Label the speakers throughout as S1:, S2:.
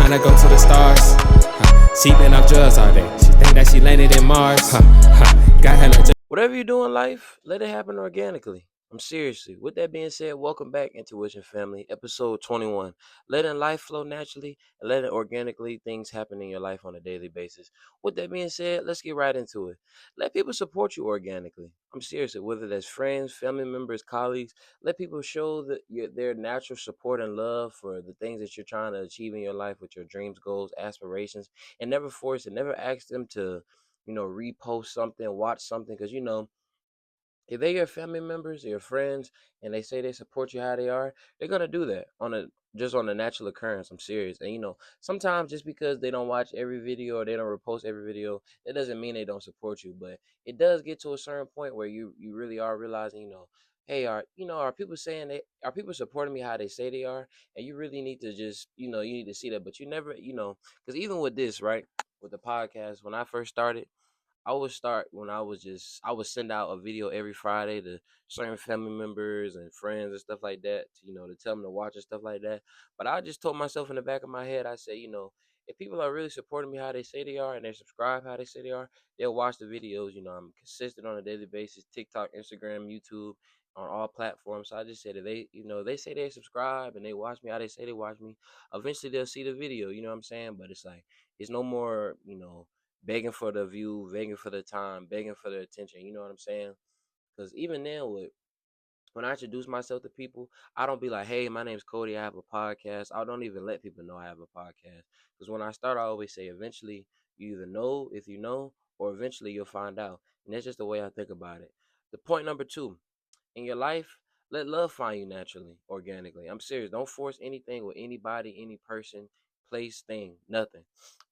S1: tryna go to the stars. She been off drugs all day. She think that she landed in Mars. Got her no.
S2: Whatever you do in life, let it happen organically. I'm seriously. With that being said, welcome back, Intuition Family, episode 21. Letting life flow naturally and letting organically things happen in your life on a daily basis. With that being said, let's get right into it. Let people support you organically. I'm seriously, whether that's friends, family members, colleagues, let people show that their natural support and love for the things that you're trying to achieve in your life with your dreams, goals, aspirations, and never force it. Never ask them to repost something, watch something, because if they're your family members or your friends and they say they support you how they are, they're gonna do that on a natural occurrence. I'm serious. And sometimes just because they don't watch every video or they don't repost every video, that doesn't mean they don't support you. But it does get to a certain point where you really are realizing, hey, are people saying are people supporting me how they say they are? And you really need to just, you need to see that. But you never, because even with this, right, with the podcast, when I first started, I would start when I would send out a video every Friday to certain family members and friends and stuff like that, to tell them to watch and stuff like that. But I just told myself in the back of my head, I said, if people are really supporting me how they say they are and they subscribe how they say they are, they'll watch the videos. I'm consistent on a daily basis, TikTok, Instagram, YouTube, on all platforms. So I just said if they say they subscribe and they watch me how they say they watch me, eventually they'll see the video, you know what I'm saying? But it's like, it's no more, begging for the view, begging for the time, begging for the attention. You know what I'm saying? Because even then, when I introduce myself to people, I don't be like, hey, my name's Cody, I have a podcast. I don't even let people know I have a podcast. Because when I start, I always say, eventually, you either know if you know, or eventually you'll find out. And that's just the way I think about it. The point number 2, in your life, let love find you naturally, organically. I'm serious. Don't force anything with anybody, any person, place, thing, nothing.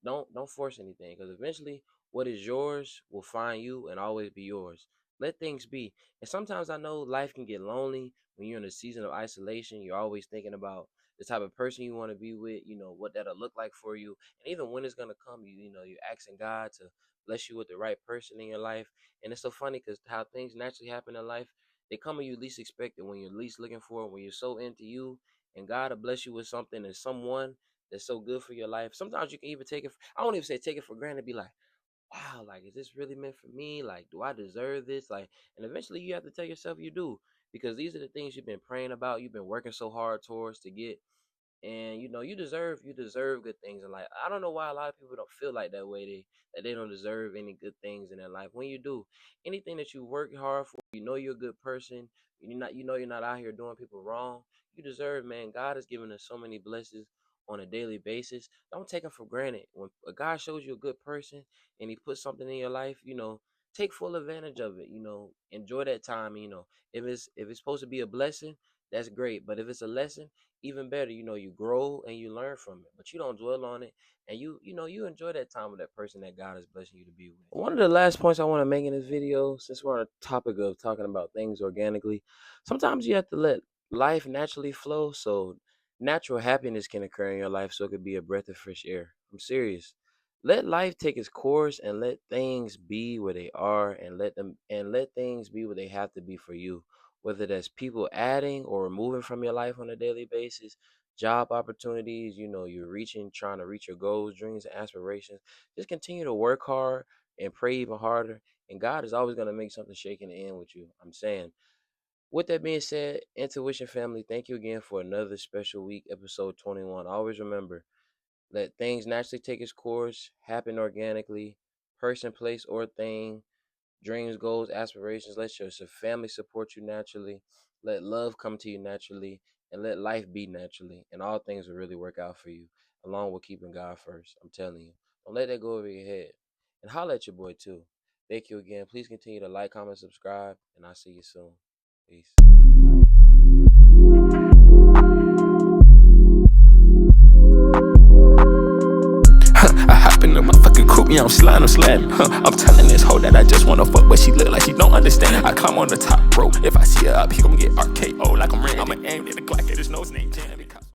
S2: Don't force anything, because eventually what is yours will find you and always be yours. Let things be. And sometimes I know life can get lonely when you're in a season of isolation. You're always thinking about the type of person you want to be with, what that'll look like for you. And even when it's gonna come, you're asking God to bless you with the right person in your life. And it's so funny because how things naturally happen in life, they come when you least expect it, when you're least looking for it, when you're so into you, and God will bless you with something and someone that's so good for your life. Sometimes you can even take it. I don't even say take it for granted. Be like, wow, like, is this really meant for me? Like, do I deserve this? Like, and eventually you have to tell yourself you do, because these are the things you've been praying about, you've been working so hard towards to get. And you deserve good things in life. I don't know why a lot of people don't feel like that way. That they don't deserve any good things in their life. When you do, anything that you work hard for, you're a good person. You're not out here doing people wrong. You deserve, man. God has given us so many blessings on a daily basis. Don't take them for granted. When God shows you a good person and He puts something in your life, take full advantage of it. Enjoy that time. If it's supposed to be a blessing, that's great. But if it's a lesson, even better. You grow and you learn from it, but you don't dwell on it. And you enjoy that time with that person that God is blessing you to be with. One of the last points I want to make in this video, since we're on the topic of talking about things organically, sometimes you have to let life naturally flow so natural happiness can occur in your life, so it could be a breath of fresh air. I'm serious. Let life take its course and let things be where they are, and let things be where they have to be for you. Whether that's people adding or removing from your life on a daily basis, job opportunities, you're trying to reach your goals, dreams, and aspirations. Just continue to work hard and pray even harder. And God is always going to make something shake in the end with you. I'm saying. With that being said, Intuition family, thank you again for another special week, episode 21. Always remember, let things naturally take its course, happen organically, person, place, or thing, dreams, goals, aspirations. Let your family support you naturally. Let love come to you naturally, and let life be naturally. And all things will really work out for you, along with keeping God first. I'm telling you. Don't let that go over your head. And holla at your boy too. Thank you again. Please continue to like, comment, subscribe, and I'll see you soon. Peace.
S1: I hop in the motherfucking coupe, yeah, I'm sliding. I'm telling this hoe that I just wanna fuck, but she look like she don't understand. I climb on the top rope. If I see her up, he gon' get RKO like I'm Randy. I'ma aim at the Glock at his nose, name Jam.